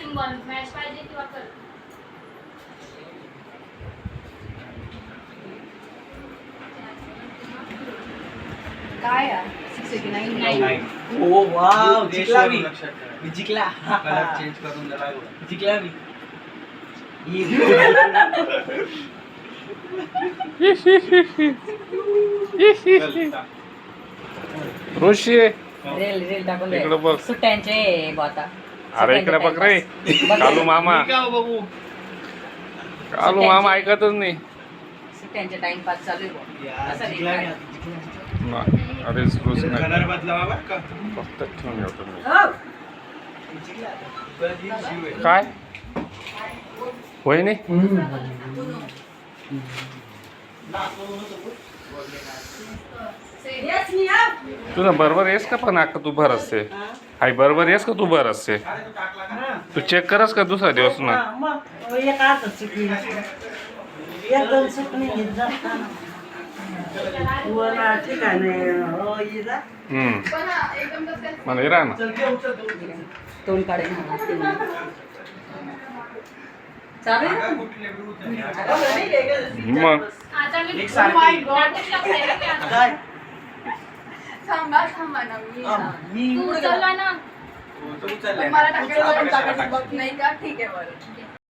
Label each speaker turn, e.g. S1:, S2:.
S1: Symbol match पाहिजे किंवा कर
S2: काय यार 689
S3: ओ वाव जिंकला मी
S4: लक्षात ठेवा.
S3: मी जिंकला
S4: कलर चेंज करून जरा
S3: जिंकला मी
S5: ऋषी
S2: रेल रेल टाकून दे.
S5: इकडं बघ.
S2: सुट्ट्यांचे आता
S5: अरे इकडे बघ रे कालू मामा
S4: मी का बघू
S5: कालू मामा ऐकतच नाही
S2: सुट्ट्यांचे टाइमपास चालू आहे बुवा.
S3: यार,
S2: असं
S3: जिंकला मी
S2: नाही.
S3: आता, जिंकला.
S5: नाही, अरे रोज नाही
S4: कलर बदलावा बरं का
S5: फक्त ठेवून येतो मी
S3: मी जिंकला आता.
S4: कधी जीव आहे.
S5: काय होय नाही तुला बरोबर येस का पण अक्का तू भर असते आई बरोबर येस का तू भर असते
S4: अरे तू टाकला का
S5: तू चेक करस का दुसरा दिवस ना
S6: मग एक आता चुकली एक दोन चुकली घेत जात वर ठिकाणी हो इजा
S5: मला इरा ना
S2: तोंड काढेल चालू आहे?
S4: कुठले बी उचल.
S5: मग
S1: आता मी
S4: एक सारखी.
S1: नाटक लागते रे मी आता.
S6: काय
S7: थांबा थांबा ना मी
S1: तू उचलला ना
S4: तू उचललाय
S7: मला
S4: ना.
S7: टाकायला
S4: उचल,
S7: टाकायचं
S4: टाक.
S7: बघ नाही का ठीक आहे बरं